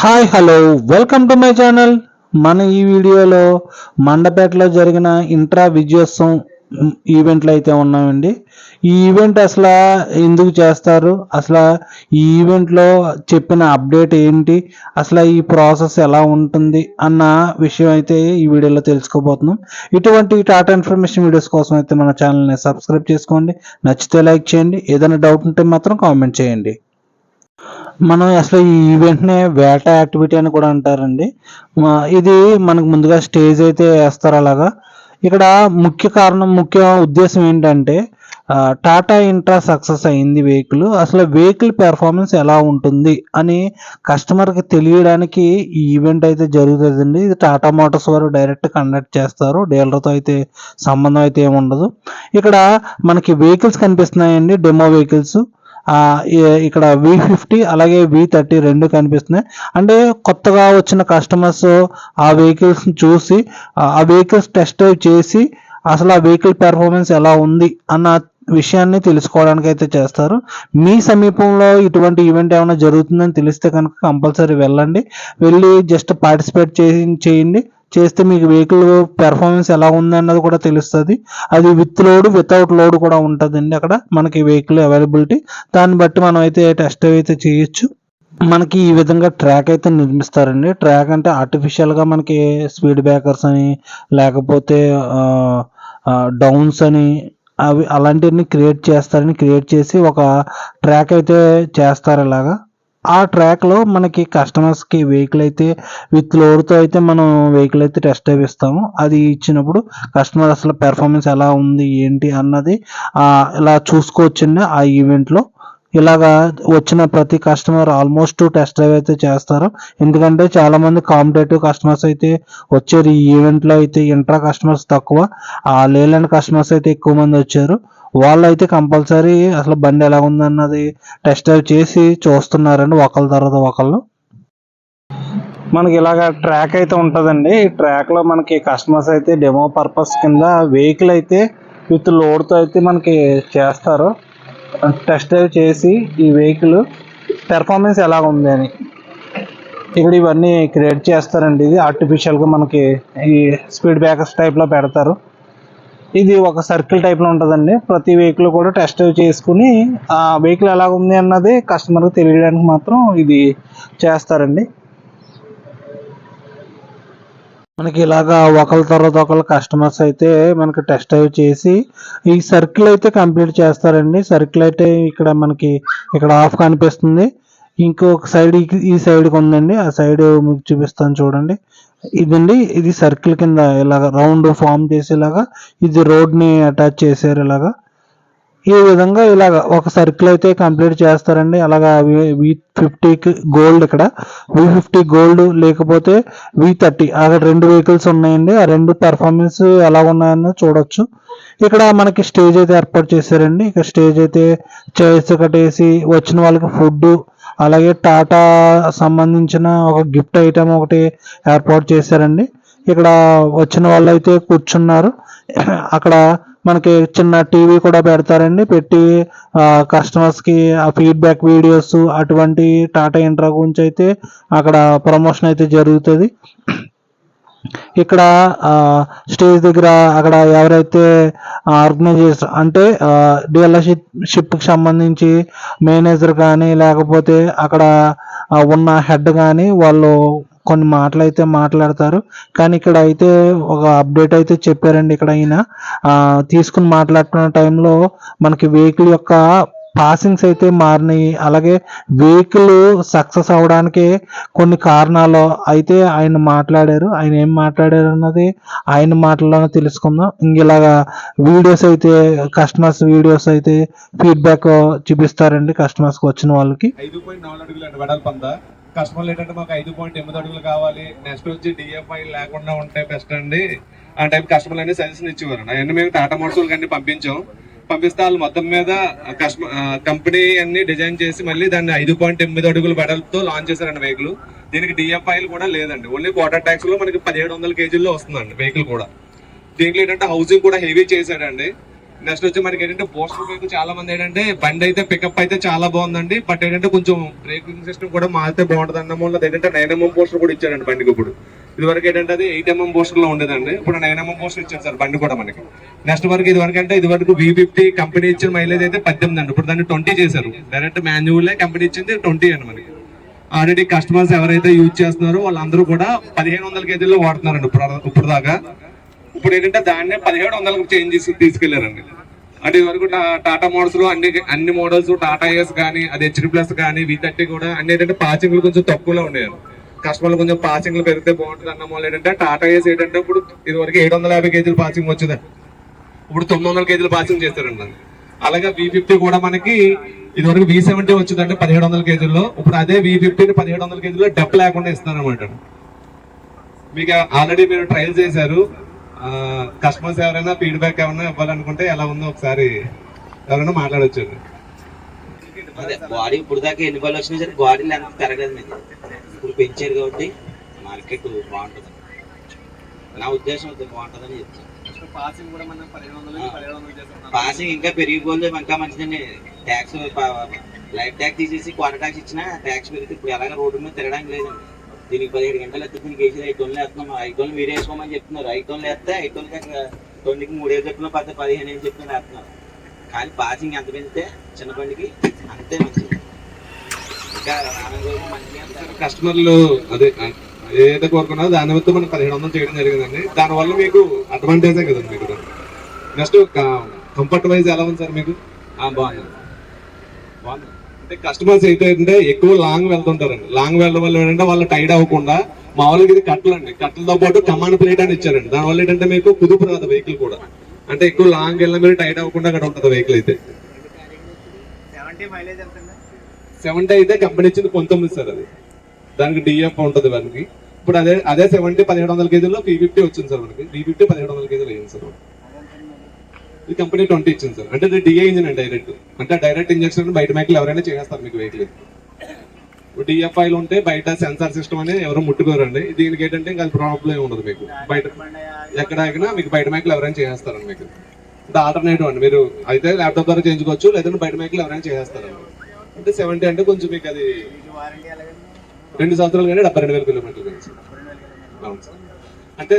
Hi hello welcome to my channel. మన ఈ వీడియోలో మండపేటలో జరిగిన ఇంట్రా విజయోత్సవం ఈవెంట్లు అయితే ఉన్నామండి. ఈ ఈవెంట్ అసలు ఎందుకు చేస్తారు, అసలు ఈ ఈవెంట్లో చెప్పిన అప్డేట్ ఏంటి, అసలు ఈ ప్రాసెస్ ఎలా ఉంటుంది అన్న విషయం అయితే ఈ వీడియోలో తెలుసుకోబోతున్నాం. ఇటువంటి టాటా ఇన్ఫర్మేషన్ వీడియోస్ కోసం అయితే మన ఛానల్ని సబ్స్క్రైబ్ చేసుకోండి. నచ్చితే లైక్ చేయండి, ఏదైనా డౌట్ ఉంటే మాత్రం కామెంట్ చేయండి. మనం అసలు ఈ ఈవెంట్‌నే వేట యాక్టివిటీ అని కూడా అంటారండి. ఇది మనకు ముందుగా స్టేజ్ అయితే ఏస్తారు అలాగా. ఇక్కడ ముఖ్య కారణం, ముఖ్య ఉద్దేశ్యం ఏంటంటే టాటా ఇంట్రా సక్సెస్ అయింది వెహికల్. అసలు వెహికల్ పెర్ఫార్మెన్స్ ఎలా ఉంటుంది అని కస్టమర్‌కి తెలియడానికి ఈ ఈవెంట్ అయితే జరుగుతదండి. ఇది టాటా మోటార్స్ వారు డైరెక్ట్ కండక్ట్ చేస్తారు. డీలర్‌తో అయితే సంబంధం అయితే ఏముండదు. ఇక్కడ మనకి వెహికల్స్ కనిపిస్తున్నాయండి, డెమో వెహికల్స్. ఇక్కడ V50 అలాగే V30 రెండు కనిపిస్తున్నాయి. అంటే కొత్తగా వచ్చిన కస్టమర్స్ ఆ వెహికల్స్ని చూసి ఆ వెహికల్స్ టెస్ట్ డ్రైవ్ చేసి అసలు ఆ వెహికల్ పెర్ఫార్మెన్స్ ఎలా ఉంది అన్న విషయాన్ని తెలుసుకోవడానికి అయితే చేస్తారు. మీ సమీపంలో ఇటువంటి ఈవెంట్ ఏమైనా జరుగుతుందని తెలిస్తే కనుక కంపల్సరీ వెళ్ళండి. వెళ్ళి జస్ట్ పార్టిసిపేట్ చేయండి. చేస్తే మీకు వెహికల్ పెర్ఫార్మెన్స్ ఎలా ఉంది అన్నది కూడా తెలుస్తుంది. అది విత్ లోడ్ వితౌట్ లోడ్ కూడా ఉంటుందండి. అక్కడ మనకి వెహికల్ అవైలబిలిటీ దాన్ని బట్టి మనం అయితే టెస్ట్ అయితే చేయొచ్చు. మనకి ఈ విధంగా ట్రాక్ అయితే నిర్మిస్తారండి. ట్రాక్ అంటే ఆర్టిఫిషియల్గా మనకి స్పీడ్ బ్రేకర్స్ అని, లేకపోతే డౌన్స్ అని, అవి అలాంటివన్నీ క్రియేట్ చేసి ఒక ట్రాక్ అయితే చేస్తారు ఇలాగా. ఆ ట్రాక్లో మనకి కస్టమర్స్కి వెహికల్ అయితే విత్ లోడ్తో అయితే మనం వెహికల్ అయితే టెస్ట్ డ్రైవ్ ఇస్తాము. అది ఇచ్చినప్పుడు కస్టమర్ అసలు పెర్ఫార్మెన్స్ ఎలా ఉంది ఏంటి అన్నది ఇలా చూసుకోవచ్చండి. ఆ ఈవెంట్లో ఇలాగా వచ్చిన ప్రతి కస్టమర్ ఆల్మోస్ట్ టెస్ట్ డ్రైవ్ అయితే చేస్తారు. ఎందుకంటే చాలామంది కాంపిటేటివ్ కస్టమర్స్ అయితే వచ్చారు ఈ ఈవెంట్లో. అయితే ఇంట్రా కస్టమర్స్ తక్కువ, లేలాండ్ కస్టమర్స్ అయితే ఎక్కువ మంది వచ్చారు. వాళ్ళు అయితే కంపల్సరీ అసలు బండి ఎలా ఉందన్నది టెస్ట్ డ్రైవ్ చేసి చూస్తున్నారండి ఒకళ్ళ తర్వాత ఒకళ్ళు. మనకి ఇలాగ ట్రాక్ అయితే ఉంటుందండి. ఈ ట్రాక్లో మనకి కస్టమర్స్ అయితే డెమో పర్పస్ కింద వెహికల్ అయితే విత్ లోడ్తో అయితే మనకి చేస్తారు. టెస్ట్ డ్రైవ్ చేసి ఈ వెహికల్ పెర్ఫార్మెన్స్ ఎలా ఉంది అని ఇక్కడ ఇవన్నీ క్రియేట్ చేస్తారండి. ఇది ఆర్టిఫిషియల్గా మనకి ఈ స్పీడ్ బ్రేకర్స్ టైప్లో పెడతారు. ఇది ఒక సర్కిల్ టైప్లో ఉంటుందండి. ప్రతి వెహికల్ కూడా టెస్ట్ డ్రైవ్ చేసుకుని ఆ వెహికల్ ఎలా ఉంది అన్నది కస్టమర్కి తెలియడానికి మాత్రం ఇది చేస్తారండి. మనకి ఇలాగా ఒకళ్ళ తర్వాత ఒకళ్ళు కస్టమర్స్ అయితే మనకి టెస్ట్ డ్రైవ్ చేసి ఈ సర్కిల్ అయితే కంప్లీట్ చేస్తారండి. సర్కిల్ అయితే ఇక్కడ మనకి ఇక్కడ ఆఫ్ కనిపిస్తుంది. ఇంకొక సైడ్ ఈ సైడ్కి ఉందండి. ఆ సైడ్ మీకు చూపిస్తాను చూడండి. ఇదండి, ఇది సర్కిల్ కింద ఇలాగ రౌండ్ ఫామ్ చేసేలాగా ఇది రోడ్ని అటాచ్ చేశారు ఇలాగా. ఈ విధంగా ఇలాగ ఒక సర్కిల్ అయితే కంప్లీట్ చేస్తారండి. అలాగా V50 గోల్డ్, ఇక్కడ V50 గోల్డ్ లేకపోతే V30 అక్కడ రెండు వెహికల్స్ ఉన్నాయండి. ఆ రెండు పెర్ఫార్మెన్స్ ఎలా ఉన్నాయని చూడొచ్చు. ఇక్కడ మనకి స్టేజ్ అయితే ఏర్పాటు చేశారండి. ఇక్కడ స్టేజ్ అయితే చైర్స్ కట్టేసి వచ్చిన వాళ్ళకి ఫుడ్ అలాగే టాటా సంబంధించిన ఒక గిఫ్ట్ ఐటమ్ ఒకటి ఏర్పాటు చేశారండి. ఇక్కడ వచ్చిన వాళ్ళు అయితే కూర్చున్నారు. అక్కడ మనకి చిన్న టీవీ కూడా పెడతారండి. పెట్టి కస్టమర్స్కి ఆ ఫీడ్బ్యాక్ వీడియోస్ అటువంటి టాటా ఇంట్రా గురించి అయితే అక్కడ ప్రమోషన్ అయితే జరుగుతుంది. ఇక్కడ స్టేజ్ దగ్గర అక్కడ ఎవరైతే ఆర్గనైజేషన్ అంటే డీలర్షిప్కి సంబంధించి మేనేజర్ కానీ లేకపోతే అక్కడ ఉన్న హెడ్ కానీ వాళ్ళు కొన్ని మాటలు అయితే మాట్లాడతారు. కానీ ఇక్కడ అయితే ఒక అప్డేట్ అయితే చెప్పారండి. ఇక్కడ అయినా తీసుకుని మాట్లాడుతున్న టైంలో మనకి వెహికల్ యొక్క పాసింగ్స్ అయితే మారినాయి. అలాగే వెహికల్ సక్సెస్ అవడానికి కొన్ని కారణాలు అయితే ఆయన మాట్లాడారు. ఆయన ఏం మాట్లాడారు అన్నది ఆయన మాటల్లోనే తెలుసుకుందాం. ఇలాగా వీడియోస్ అయితే కస్టమర్స్ వీడియోస్ అయితే ఫీడ్బ్యాక్ చూపిస్తారండి కస్టమర్స్కి వచ్చిన వాళ్ళకి. 5.4 అడుగులు వెడల్పందా కస్టమర్లు ఏంటంటే మాకు 5.8 అడుగులు కావాలి, నెక్స్ట్ వచ్చి డిఎఫ్ఐ లేకుండా ఉంటే బెస్ట్ అండి ఆ టైప్ కస్టమర్లు అన్ని సజెషన్ ఇచ్చేవారు. అవన్నీ మేము టాటా మోటార్స్ అన్ని పంపిస్తే వాళ్ళు మొత్తం మీద కంపెనీ అన్ని డిజైన్ చేసి మళ్ళీ దాన్ని 5.8 అడుగులు వెడల్పుతో లాంచ్ చేశారండి వెహికల్. దీనికి డిఎఫ్ఐలు కూడా లేదండి. ఓన్లీ క్వార్టర్ ట్యాక్స్ లో మనకి 1700 కేజీల్లో వస్తుందండి వెహికల్ కూడా. దీంట్లో ఏంటంటే హౌసింగ్ కూడా హెవీ చేశాడండి. నెక్స్ట్ వచ్చి మనకి ఏంటంటే పోస్టర్ బైక్ చాలా మంది ఏంటంటే బండి అయితే పికప్ అయితే చాలా బాగుందండి, బట్ ఏంటంటే కొంచెం బ్రేకింగ్ సిస్టమ్ కూడా మారితే బాగుంటుంది అన్న వల్ల ఏంటంటే 9mm పోస్టర్ కూడా ఇచ్చారండి బండికి. ఇప్పుడు ఇదివరకు ఏంటంటే అది 8mm పోస్టర్ లో ఉండేదండి, ఇప్పుడు 9mm పోస్టర్ ఇచ్చారు సార్ బండి కూడా మనకి. నెక్స్ట్ వరకు ఇదివరకు V50 కంపెనీ ఇచ్చిన మైలేజ్ అయితే 18 అండి, ఇప్పుడు దాన్ని 20 చేశారు. డైరెక్ట్ మాన్యువల్ కంపెనీ ఇచ్చింది 20 అండి మనకి. ఆల్రెడీ కస్టమర్స్ ఎవరైతే యూజ్ చేస్తున్నారో వాళ్ళందరూ కూడా 1500 కేజీల్లో వాడుతున్నారండి ఇప్పుడు దాకా. ఇప్పుడు ఏంటంటే దాన్నే 1700కి చేంజ్ చేసి తీసుకెళ్లారండి. అంటే వరకు టాటా మోడల్స్ లో అన్ని మోడల్స్ టాటా ఏస్ కానీ, అది HD+ కానీ, V30 కూడా అన్ని ఏంటంటే పాసింగ్లు కొంచెం తక్కువలో ఉండేవి. కస్టమర్లు కొంచెం పాసింగ్లు పెరిగితే బాగుంటుంది అన్న వాళ్ళు ఏంటంటే టాటా ఏస్ ఏంటంటే ఇప్పుడు ఇదివరకు 750 కేజీలు పాసింగ్ వచ్చేది, ఇప్పుడు 900 కేజీలు పాసింగ్ చేస్తారండి. అలాగే V50 కూడా మనకి ఇదివరకు V70 వచ్చిందంటే 1700 కేజీల్లో, ఇప్పుడు అదే V50 1700 కేజీల్లో డబ్బు లేకుండా ఇస్తున్నారు అనమాట. మీకు ఆల్రెడీ మీరు ట్రయల్ చేశారు, కస్టమర్స్ ఎవరైనా ఫీడ్బ్యాక్ ఏమైనా ఇవ్వాలనుకుంటే ఎలా ఉందో ఒకసారి ఎవరైనా మాట్లాడొచ్చు. అదే బాడీ ఇప్పుడు దాకా ఎన్ని బాల్ వచ్చినా సరే బాడీ లెంత్ పెరగదు మీకు, ఇప్పుడు పెంచారు కాబట్టి మార్కెట్ బాగుంటుంది. నా ఉద్దేశం బాగుంటుందని చెప్తాను. పాసింగ్ ఇంకా పెరిగిపోతే ఇంకా మంచిదండి. ట్యాక్స్ లైఫ్ ట్యాక్స్ తీసేసి క్వార్టర్ ట్యాక్స్ ఇచ్చినా ట్యాక్స్ పెరిగితే ఇప్పుడు ఎలాగ రోడ్డు మీద తిరగడానికి లేదండి. దీనికి 17 గంటలు ఎత్తే దీనికి వేసి 5 టన్నులు వేస్తున్నాం, 5 టన్నులు మీరు వేసుకోమని చెప్తున్నారు. 5 టన్నులు వేస్తే 5 టన్నులకి టన్నుకి 3 చెప్తున్నా, 15 చెప్తున్నా వేస్తున్నారు. కానీ పాసింగ్ ఎంత పెంచితే చిన్న బండికి అంతే మంచిది. ఇంకా కస్టమర్లు అదే ఏదైతే కోరుకున్నారో దాని వల్ల మనం 1700 చేయడం జరిగిందండి. దానివల్ల మీకు అడ్వాంటేజే కదండి మీకు. నెక్స్ట్ కంఫర్ట్ వైజ్ ఎలా ఉంది సార్ మీకు? బాగుంది. అంటే కస్టమర్స్ ఏంటంటే ఎక్కువ లాంగ్ వెళ్తుంటారండి. లాంగ్ వెళ్ళడం వల్ల ఏంటంటే వాళ్ళు టైడ్ అవ్వకుండా, మామూలుగా ఇది కట్టలండి, కట్టలతో పాటు కమాండ్ ప్లేట్ అని ఇచ్చారండి. దానివల్ల ఏంటంటే మీకు కుదుపు రాదు వెహికల్ కూడా, అంటే ఎక్కువ లాంగ్ వెళ్ళినా మీరు టైడ్ అవ్వకుండా అక్కడ ఉంటుంది వెహికల్ అయితే. 70 అయితే కంపెనీ ఇచ్చింది 19 సార్, అది దానికి DF ఉంటుంది మనకి. ఇప్పుడు అదే 70 1700 కేజీల్లో V50 వచ్చింది సార్ మనకి. V50 1700 కేజీలు అయ్యింది సార్. ఈ కంపెనీ 20 ఇచ్చింది సార్. అంటే DI ఇంజిన్ అండి, డైరెక్ట్ ఇంజక్షన్ బయట మైకిల్ ఎవరైనా చేస్తారు మీకు వెహికల్. DF ఆయిల్ ఉంటే బయట సెన్సార్ సిస్టమ్ అని ఎవరు ముట్టుకోరండి. దీనికి ఏంటంటే ఇంకా ప్రాబ్లం ఉండదు మీకు. బయట ఎక్కడ ఆగినా మీకు బయట మైకిల్ ఎవరైనా చేస్తారండి మీకు. అంటే ఆల్టర్నేటివ్ అండి, మీరు అయితే ల్యాప్టాప్ ద్వారా చేయించుకోవచ్చు, లేదంటే బయట మైకిల్ ఎవరైనా చేస్తారండి. అంటే 70 అంటే కొంచెం మీకు అది 2 సంవత్సరాలు కానీ 72,000 కిలోమీటర్లు. అవును సార్. అంటే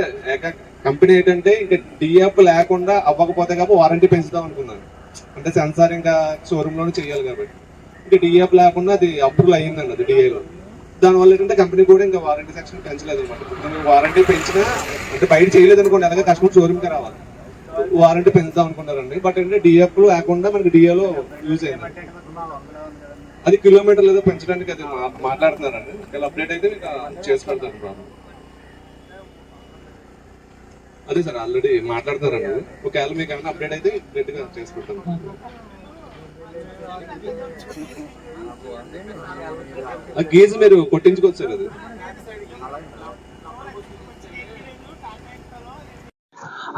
కంపెనీ ఏంటంటే ఇంకా DF లేకుండా అవ్వకపోతే కాబట్టి వారంటీ పెంచుదాం అనుకున్నాను. అంటే సెన్సార్ ఇంకా షోరూమ్ లోనే చేయాలి కాబట్టి ఇంకా DF లేకుండా అది అప్రూవల్ అయ్యిందండి, అది DI లో. దానివల్ల ఏంటంటే కంపెనీ కూడా ఇంకా వారంటీ సెక్షన్ పెంచలేదు అనమాట. వారంటీ పెంచినా అంటే బయట చేయలేదు అనుకోండి, అలాగే కస్టమర్ షోరూమ్కి రావాలి, వారంటీ పెంచుదాం అనుకున్నారండి. బట్ ఏంటంటే DF లేకుండా మనకి DI లో యూజ్ అయింది. అది కిలోమీటర్లు ఏదో పెంచడానికి అది మాట్లాడుతున్నారండి. ఒకవేళ అప్డేట్ అయితే చేసి పెడతారు ప్రాబ్లం. అదే సార్ ఆల్రెడీ మాట్లాడుతున్నారండి. ఒకవేళ మీకు ఏమైనా అప్డేట్ అయితే గట్టిగా చేసి పెడతాను. ఆ గేజ్ మీరు కొట్టించుకోవచ్చు సార్. అది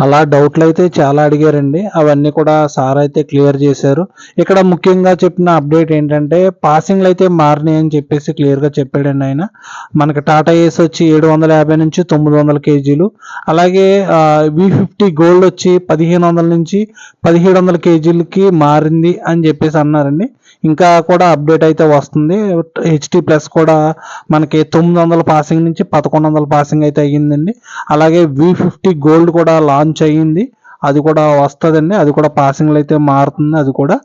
అలా డౌట్లు అయితే చాలా అడిగారండి, అవన్నీ కూడా సార్ అయితే క్లియర్ చేశారు. ఇక్కడ ముఖ్యంగా చెప్పిన అప్డేట్ ఏంటంటే పాసింగ్లు అయితే మారినాయి అని చెప్పేసి క్లియర్గా చెప్పాడండి ఆయన. మనకి టాటా ఏస్ వచ్చి 750 నుంచి 900 కేజీలు, అలాగే V50 గోల్డ్ వచ్చి 1500 నుంచి 1700 కేజీలకి మారింది అని చెప్పేసి అన్నారండి. ఇంకా కూడా అప్డేట్ అయితే వస్తుంది. HD+ కూడా మనకి 900 పాసింగ్ నుంచి 1100 పాసింగ్ అయితే అయ్యిందండి. అలాగే V50 గోల్డ్ కూడా లాంచ్ అయ్యింది, అది కూడా వస్తుందండి. అది కూడా పాసింగ్లు అయితే మారుతుంది అది కూడా.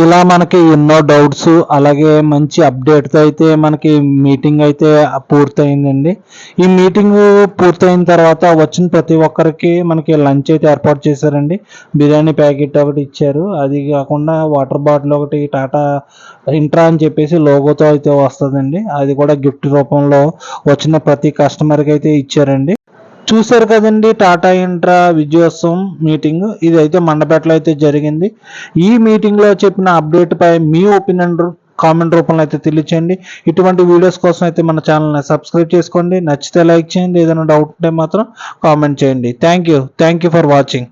ఇలా మనకి ఎన్నో డౌట్స్ అలాగే మంచి అప్డేట్తో అయితే మనకి మీటింగ్ అయితే పూర్తయిందండి. ఈ మీటింగ్ పూర్తయిన తర్వాత వచ్చిన ప్రతి ఒక్కరికి మనకి లంచ్ అయితే ఏర్పాటు చేశారండి. బిర్యానీ ప్యాకెట్ ఒకటి ఇచ్చారు, అది కాకుండా వాటర్ బాటిల్ ఒకటి టాటా ఇంట్రా అని చెప్పేసి లోగోతో అయితే వస్తుందండి. అది కూడా గిఫ్ట్ రూపంలో వచ్చిన ప్రతి కస్టమర్కి అయితే ఇచ్చారండి. చూశారు కదండి టాటా ఇంట్రా విజయోత్సవం మీటింగ్, ఇది అయితే మండపేటలో అయితే జరిగింది. ఈ మీటింగ్లో చెప్పిన అప్డేట్ పై మీ ఒపీనియన్ కామెంట్ రూపంలో అయితే తెలియచేయండి. ఇటువంటి వీడియోస్ కోసం అయితే మన ఛానల్ని సబ్స్క్రైబ్ చేసుకోండి. నచ్చితే లైక్ చేయండి, ఏదైనా డౌట్ ఉంటే మాత్రం కామెంట్ చేయండి. Thank you for watching.